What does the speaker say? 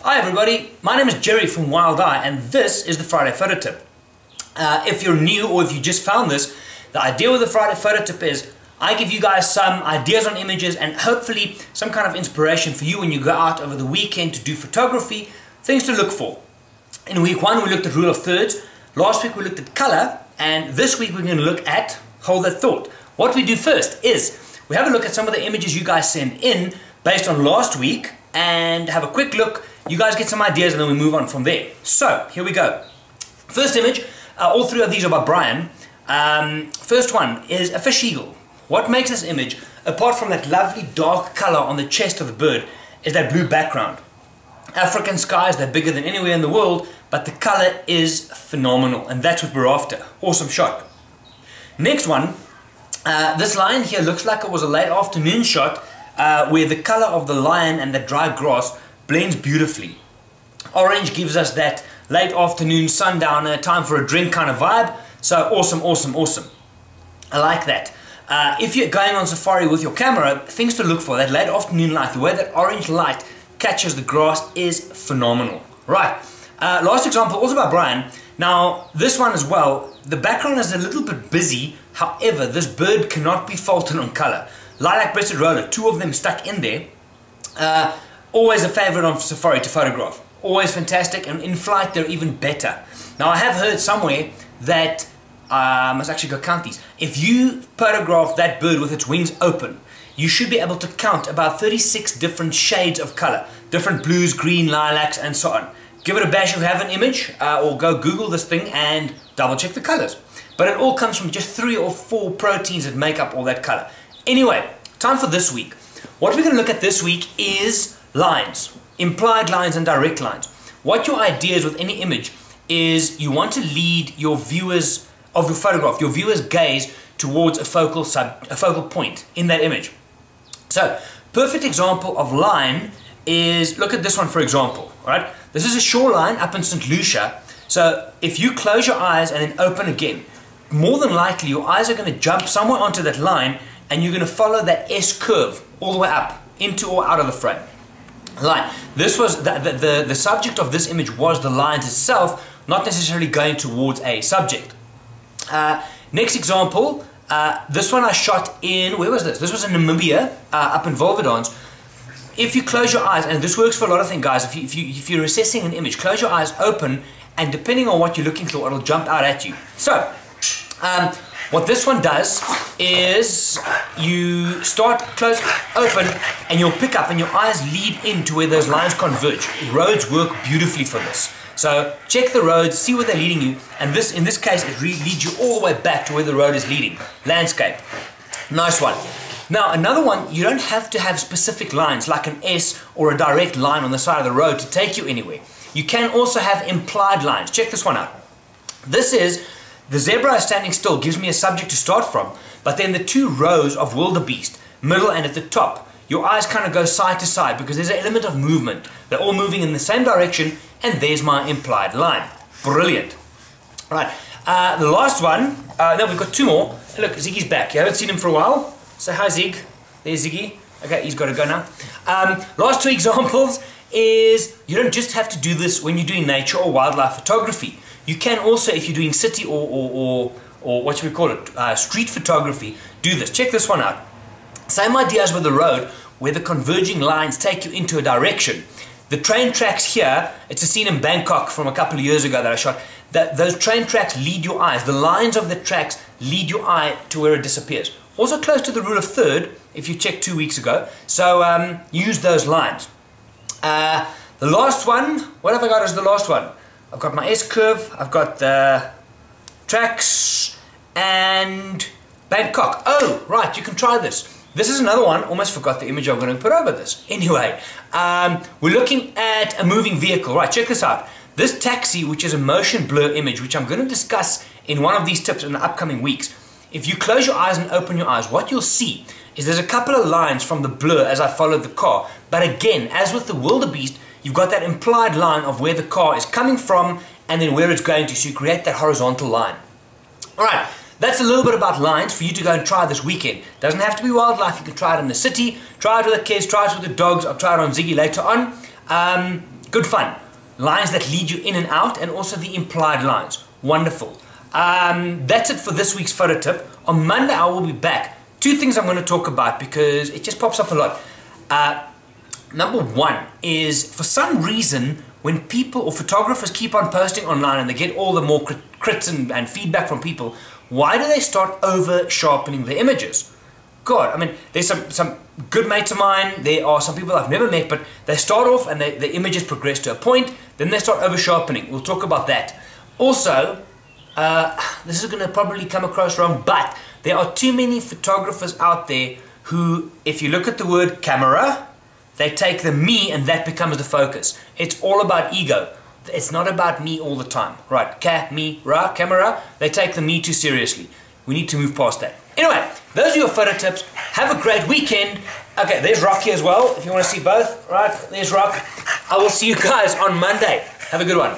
Hi everybody, my name is Jerry from Wild Eye and this is the Friday Photo Tip. If you're new or if you just found this, the idea with the Friday Photo Tip is I give you guys some ideas on images and hopefully some kind of inspiration for you when you go out over the weekend to do photography, things to look for. In week one we looked at rule of thirds, last week we looked at color, and this week we're going to look at hold that thought. What we do first is we have a look at some of the images you guys send in based on last week and have a quick look. You guys get some ideas and then we move on from there. So, here we go. First image, all three of these are by Brian. First one is a fish eagle. What makes this image, apart from that lovely dark color on the chest of the bird, is that blue background. African skies, they're bigger than anywhere in the world, but the color is phenomenal, and that's what we're after. Awesome shot. Next one, this lion here looks like it was a late afternoon shot where the color of the lion and the dry grass blends beautifully. Orange gives us that late afternoon sundowner, time for a drink kind of vibe. So awesome, awesome, awesome. I like that. If you're going on safari with your camera, things to look for, that late afternoon light, the way that orange light catches the grass is phenomenal. Right, last example, also by Brian. Now, this one as well, the background is a little bit busy, however, this bird cannot be faulted on color. Lilac-breasted roller, two of them stuck in there. Always a favorite on safari to photograph. Always fantastic, and in flight they're even better. Now I have heard somewhere that, I must actually go count these. If you photograph that bird with its wings open, you should be able to count about 36 different shades of color. Different blues, green, lilacs, and so on. Give it a bash if you have an image, or go Google this thing and double check the colors. But it all comes from just 3 or 4 proteins that make up all that color. Anyway, time for this week. What we're going to look at this week is lines, implied lines and direct lines. What your idea is with any image is you want to lead your viewers of your photograph, your viewers' gaze towards a focal point in that image. So, perfect example of line is, look at this one for example, right? This is a shoreline up in St. Lucia. So, if you close your eyes and then open again, more than likely your eyes are going to jump somewhere onto that line and you're going to follow that S curve all the way up into or out of the frame. Line. This was the subject of this image was the lines itself, not necessarily going towards a subject. Next example, this one I shot in, where was this? This was in Namibia, up in Volverdans. If you close your eyes, and this works for a lot of things, guys, if you're assessing an image, close your eyes open, and depending on what you're looking for, it'll jump out at you. So, what this one does is you start close, open, and you'll pick up and your eyes lead into where those lines converge. Roads work beautifully for this. So check the roads, see where they're leading you, and this, in this case, it leads you all the way back to where the road is leading. Landscape. Nice one. Now another one, you don't have to have specific lines like an S or a direct line on the side of the road to take you anywhere. You can also have implied lines. Check this one out. This is the zebra is standing still, gives me a subject to start from, but then the 2 rows of wildebeest, middle and at the top, your eyes kind of go side to side because there's an element of movement. They're all moving in the same direction, and there's my implied line. Brilliant. Right, the last one, no, we've got 2 more. Look, Ziggy's back. You haven't seen him for a while. Say hi, Zig. There's Ziggy. Okay, he's got to go now. Last 2 examples is you don't just have to do this when you're doing nature or wildlife photography. You can also, if you're doing city or what should we call it, street photography, do this. Check this one out. Same idea as with the road, where the converging lines take you into a direction. The train tracks here, it's a scene in Bangkok from a couple of years ago that I shot. Those train tracks lead your eyes. The lines of the tracks lead your eye to where it disappears. Also close to the rule of third, if you checked 2 weeks ago. So use those lines. The last one, what have I got as the last one? I've got my S-curve, I've got the tracks, and Bangkok. Oh, right, you can try this. This is another one, almost forgot the image I'm going to put over this. Anyway, we're looking at a moving vehicle. Right, check this out. This taxi, which is a motion blur image, which I'm going to discuss in one of these tips in the upcoming weeks. If you close your eyes and open your eyes, what you'll see is there's a couple of lines from the blur as I followed the car. But again, as with the wildebeest, you've got that implied line of where the car is coming from and then where it's going to, so you create that horizontal line. Alright, that's a little bit about lines for you to go and try this weekend. Doesn't have to be wildlife, you can try it in the city, try it with the kids, try it with the dogs, I'll try it on Ziggy later on. Good fun. Lines that lead you in and out, and also the implied lines. Wonderful. That's it for this week's photo tip. On Monday I will be back. 2 things I'm going to talk about because it just pops up a lot. Number 1 is, for some reason, when people or photographers keep on posting online and they get all the more crits and feedback from people, why do they start over sharpening the images? God, I mean, there's some good mates of mine, there are some people I've never met, but they start off and the images progress to a point, then they start over sharpening. We'll talk about that. Also, this is going to probably come across wrong, but there are too many photographers out there who, if you look at the word camera, they take the me and that becomes the focus. It's all about ego. It's not about me all the time. Right, camera, they take the me too seriously. We need to move past that. Anyway, those are your photo tips. Have a great weekend. Okay, there's Rock here as well, if you want to see both. Right, there's Rock. I will see you guys on Monday. Have a good one.